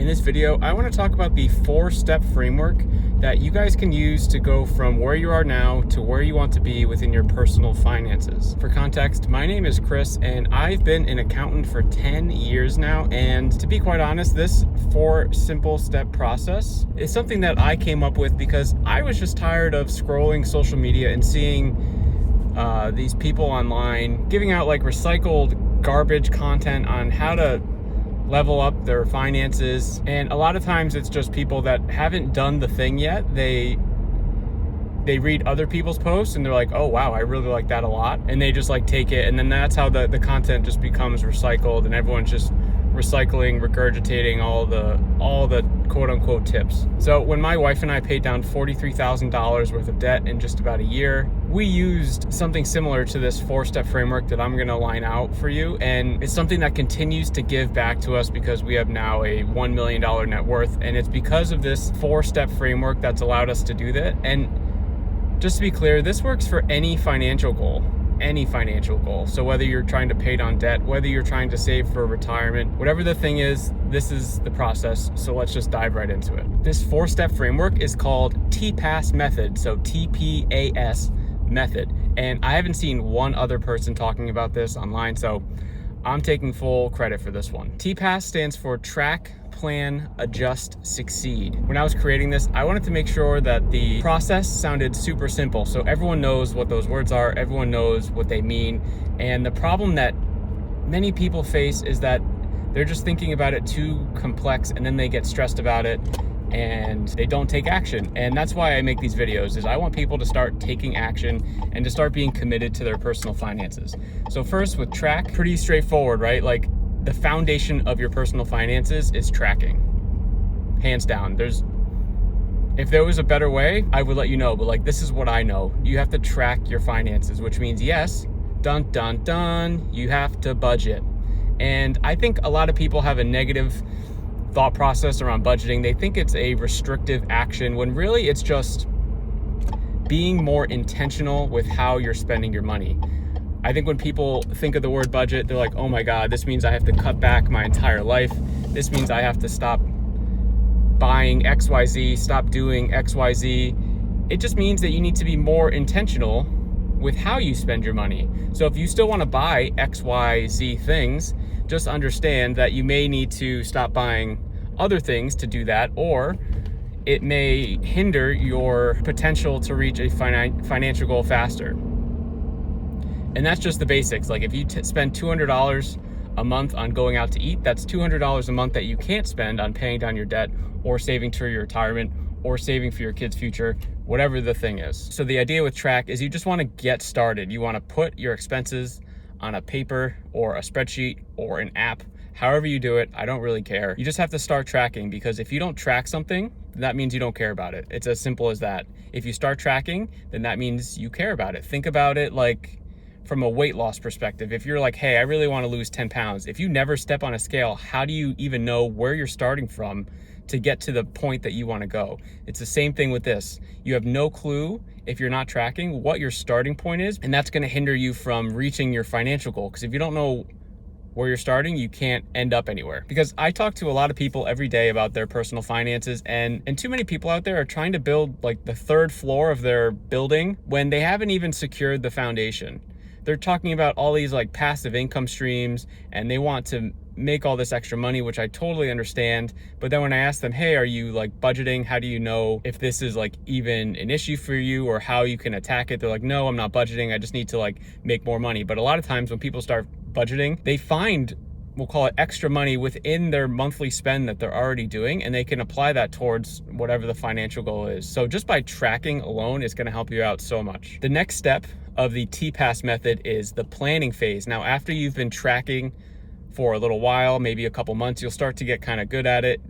In this video, I want to talk about the 4-step framework that you guys can use to go from where you are now to where you want to be within your personal finances. For context, my name is Chris and I've been an accountant for 10 years now. And to be quite honest, this 4 simple step process is something that I came up with because I was just tired of scrolling social media and seeing these people online giving out like recycled garbage content on how to level up their finances. And a lot of times it's just people that haven't done the thing yet. They read other people's posts and they're like, oh wow, I really like that a lot, and they just like take it, and then that's how the content just becomes recycled, and everyone's just recycling, regurgitating all the quote unquote tips. So when my wife and I paid down $43,000 worth of debt in just about a year, we used something similar to this 4-step framework that I'm gonna line out for you. And it's something that continues to give back to us because we have now a $1 million net worth. And it's because of this 4-step framework that's allowed us to do that. And just to be clear, this works for any financial goal. So whether you're trying to pay down debt, whether you're trying to save for retirement, whatever the thing is, this is the process. So let's just dive right into it. This 4-step framework is called TPAS method. So TPAS method. And I haven't seen one other person talking about this online, so I'm taking full credit for this one. TPAS stands for Track, Plan, Adjust, Succeed. When I was creating this, I wanted to make sure that the process sounded super simple, so everyone knows what those words are, everyone knows what they mean. And the problem that many people face is that they're just thinking about it too complex, and then they get stressed about it and they don't take action. And that's why I make these videos, is I want people to start taking action and to start being committed to their personal finances. So first, with track, pretty straightforward, right? Like, the foundation of your personal finances is tracking, hands down. If there was a better way, I would let you know, but like, this is what I know. You have to track your finances, which means, yes, dun dun dun, you have to budget. And I think a lot of people have a negative thought process around budgeting. They think it's a restrictive action, when really it's just being more intentional with how you're spending your money. I think when people think of the word budget, they're like, oh my God, this means I have to cut back my entire life. This means I have to stop buying XYZ, stop doing XYZ. It just means that you need to be more intentional with how you spend your money. So if you still want to buy XYZ things, just understand that you may need to stop buying other things to do that, or it may hinder your potential to reach a financial goal faster. And that's just the basics. Like, if you spend $200 a month on going out to eat, that's $200 a month that you can't spend on paying down your debt or saving to your retirement or saving for your kids' future, whatever the thing is. So the idea with track is you just want to get started. You want to put your expenses on a paper or a spreadsheet or an app, however you do it. I don't really care. You just have to start tracking, because if you don't track something, that means you don't care about it. It's as simple as that. If you start tracking, then that means you care about it. Think about it like from a weight loss perspective. If you're like, hey, I really want to lose 10 pounds. If you never step on a scale, how do you even know where you're starting from to get to the point that you want to go? It's the same thing with this. You have no clue, if you're not tracking, what your starting point is, and that's going to hinder you from reaching your financial goal. Because if you don't know where you're starting, you can't end up anywhere. Because I talk to a lot of people every day about their personal finances, and too many people out there are trying to build like the 3rd floor of their building when they haven't even secured the foundation. They're talking about all these like passive income streams, and they want to make all this extra money, which I totally understand. But then when I ask them, hey, are you like budgeting? How do you know if this is like even an issue for you or how you can attack it? They're like, no, I'm not budgeting. I just need to like make more money. But a lot of times when people start budgeting, they find, we'll call it extra money within their monthly spend that they're already doing, and they can apply that towards whatever the financial goal is. So just by tracking alone is going to help you out so much. The next step of the TPAS method is the planning phase. Now, after you've been tracking for a little while, maybe a couple months, you'll start to get kind of good at it.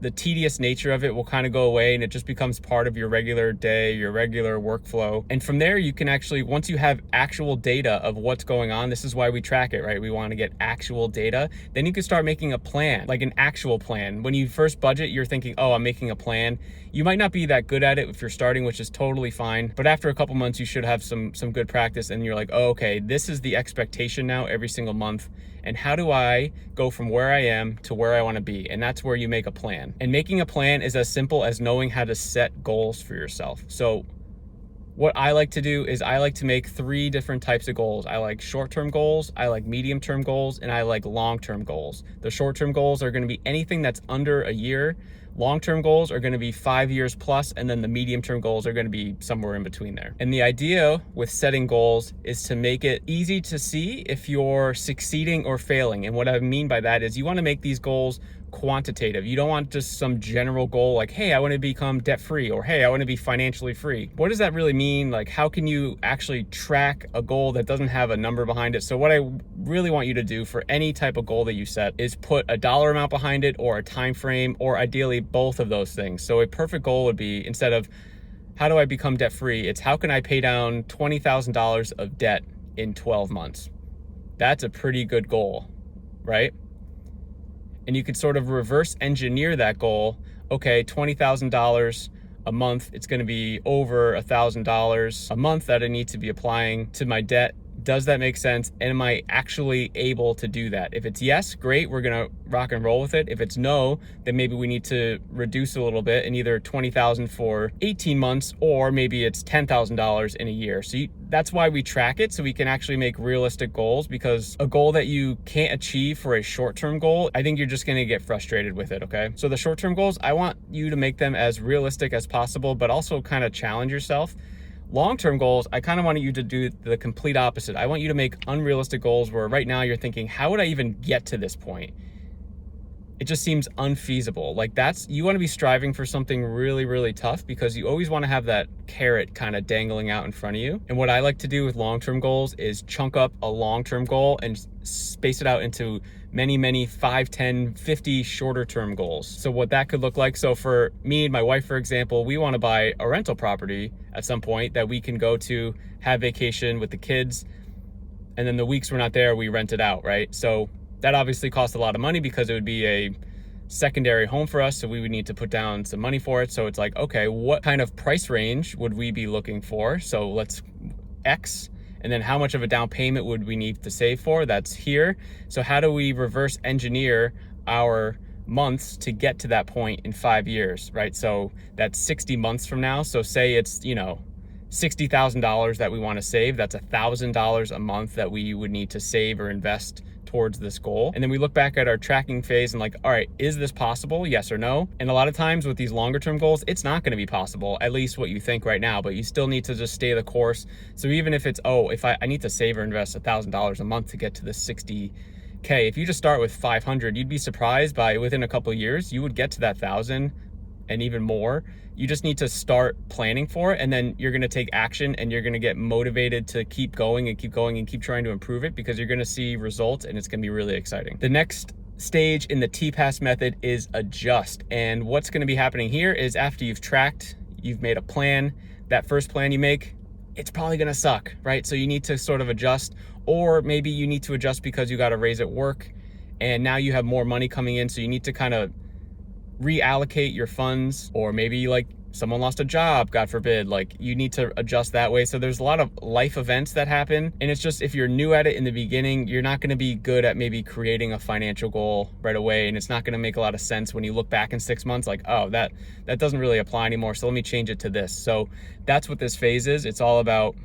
The tedious nature of it will kind of go away, and it just becomes part of your regular day, your regular workflow. And from there, you can actually, once you have actual data of what's going on, this is why we track it, right? We want to get actual data. Then you can start making a plan, like an actual plan. When you first budget, you're thinking, oh, I'm making a plan. You might not be that good at it if you're starting, which is totally fine. But after a couple months, you should have some good practice, and you're like, oh, okay, this is the expectation now every single month. and how do I go from where I am to where I want to be? And that's where you make a plan. And making a plan is as simple as knowing how to set goals for yourself. So what I like to do is I like to make 3 different types of goals. I like short-term goals, I like medium-term goals, and I like long-term goals. The short-term goals are going to be anything that's under a year. Long-term goals are going to be 5 years plus, and then the medium-term goals are going to be somewhere in between there. And the idea with setting goals is to make it easy to see if you're succeeding or failing. And what I mean by that is you want to make these goals quantitative. You don't want just some general goal like, hey, I want to become debt-free, or hey, I want to be financially free. What does that really mean? Like, how can you actually track a goal that doesn't have a number behind it? So what I really want you to do for any type of goal that you set is put a dollar amount behind it, or a time frame, or ideally both of those things. So a perfect goal would be, instead of how do I become debt-free, it's how can I pay down $20,000 of debt in 12 months? That's a pretty good goal, right? And you could sort of reverse engineer that goal. Okay, $20,000 a month, it's going to be over $1,000 a month that I need to be applying to my debt. Does that make sense? And am I actually able to do that? If it's yes, great, we're gonna rock and roll with it. If it's no, then maybe we need to reduce a little bit, and either $20,000 for 18 months, or maybe it's $10,000 in a year. So that's why we track it, so we can actually make realistic goals, because a goal that you can't achieve for a short-term goal, I think you're just gonna get frustrated with it, okay? So the short-term goals, I want you to make them as realistic as possible, but also kind of challenge yourself. Long-term goals, I kind of want you to do the complete opposite. I want you to make unrealistic goals where right now you're thinking, how would I even get to this point? It just seems unfeasible. Like, you want to be striving for something really, really tough, because you always want to have that carrot kind of dangling out in front of you. And what I like to do with long-term goals is chunk up a long-term goal and space it out into many 5, 10, 50 shorter term goals. So what that could look like, so for me and my wife, for example, we want to buy a rental property at some point that we can go to, have vacation with the kids, and then the weeks we're not there, we rent it out, right? So that obviously costs a lot of money, because it would be a secondary home for us, so we would need to put down some money for it. So it's like, okay, what kind of price range would we be looking for? So let's X. And then how much of a down payment would we need to save for? That's here. So how do we reverse engineer our months to get to that point in 5 years, right? So that's 60 months from now. So say it's, $60,000 that we want to save. That's $1,000 a month that we would need to save or invest towards this goal. And then we look back at our tracking phase and like, all right, is this possible? Yes or no? And a lot of times with these longer term goals, it's not going to be possible, at least what you think right now, but you still need to just stay the course. So even if it's, if I need to save or invest $1,000 a month to get to the 60K, if you just start with 500, you'd be surprised by within a couple of years, you would get to that 1,000 and even more. You just need to start planning for it, and then you're going to take action, and you're going to get motivated to keep going and keep going and keep trying to improve it, because you're going to see results, and it's going to be really exciting. The next stage in the TPASS method is adjust. And what's going to be happening here is, after you've tracked, you've made a plan, that first plan you make, it's probably going to suck, right? So you need to sort of adjust, or maybe you need to adjust because you got a raise at work and now you have more money coming in. So you need to kind of reallocate your funds, or maybe like someone lost a job, God forbid, like you need to adjust that way. So there's a lot of life events that happen. And it's just, if you're new at it in the beginning, you're not going to be good at maybe creating a financial goal right away. And it's not going to make a lot of sense when you look back in 6 months, like, oh, that doesn't really apply anymore. So let me change it to this. So that's what this phase is. It's all about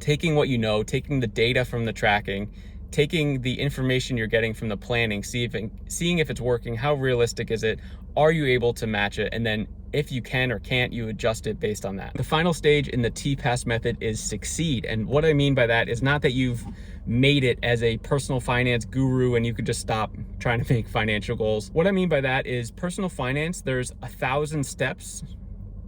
taking what you know, taking the data from the tracking, taking the information you're getting from the planning, seeing if it's working, how realistic is it, are you able to match it, and then if you can or can't, you adjust it based on that. The final stage in the TPASS method is succeed. And what I mean by that is not that you've made it as a personal finance guru and you could just stop trying to make financial goals. What I mean by that is, personal finance, there's 1,000 steps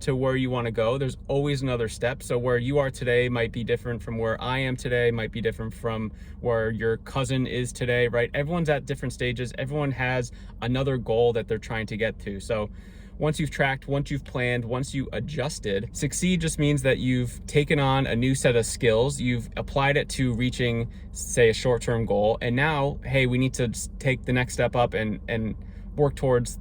to where you want to go. There's always another step. So where you are today might be different from where I am today, might be different from where your cousin is today, right? Everyone's at different stages. Everyone has another goal that they're trying to get to. So once you've tracked, once you've planned, once you adjusted, succeed just means that you've taken on a new set of skills. You've applied it to reaching, say, a short-term goal. And now, hey, we need to take the next step up and work towards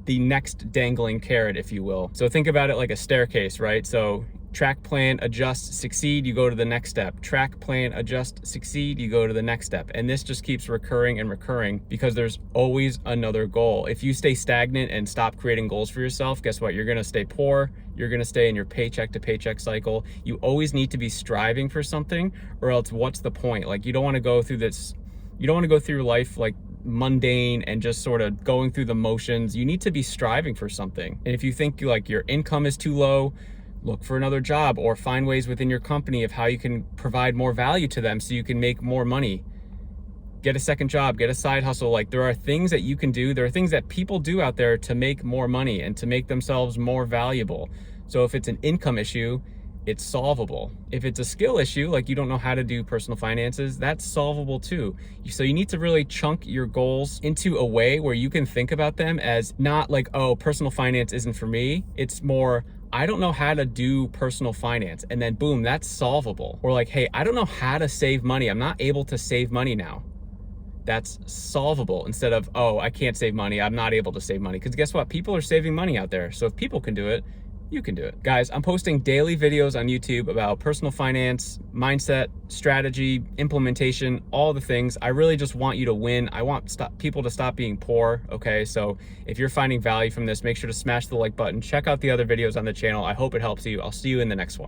the next dangling carrot, if you will. So think about it like a staircase, right? So Track, plan, adjust, succeed, you go to the next step. Track, plan, adjust, succeed, you go to the next step. And this just keeps recurring and recurring because there's always another goal. If you stay stagnant and stop creating goals for yourself, guess what? You're gonna stay poor. You're gonna stay in your paycheck to paycheck cycle. You always need to be striving for something, or else what's the point? Like, you don't wanna go through this, you don't wanna go through life like mundane and just sort of going through the motions. You need to be striving for something. And if you think like your income is too low, look for another job or find ways within your company of how you can provide more value to them so you can make more money. Get a second job, get a side hustle. Like, there are things that you can do. There are things that people do out there to make more money and to make themselves more valuable. So if it's an income issue, it's solvable. If it's a skill issue, like you don't know how to do personal finances, that's solvable too. So you need to really chunk your goals into a way where you can think about them as not like, oh, personal finance isn't for me. It's more, I don't know how to do personal finance, and then boom, that's solvable. Or like, hey, I don't know how to save money. I'm not able to save money now. That's solvable, instead of, oh, I can't save money. I'm not able to save money. Because guess what? People are saving money out there. So if people can do it, you can do it. Guys, I'm posting daily videos on YouTube about personal finance, mindset, strategy, implementation, all the things. I really just want you to win. I want people to stop being poor, okay? So if you're finding value from this, make sure to smash the like button. Check out the other videos on the channel. I hope it helps you. I'll see you in the next one.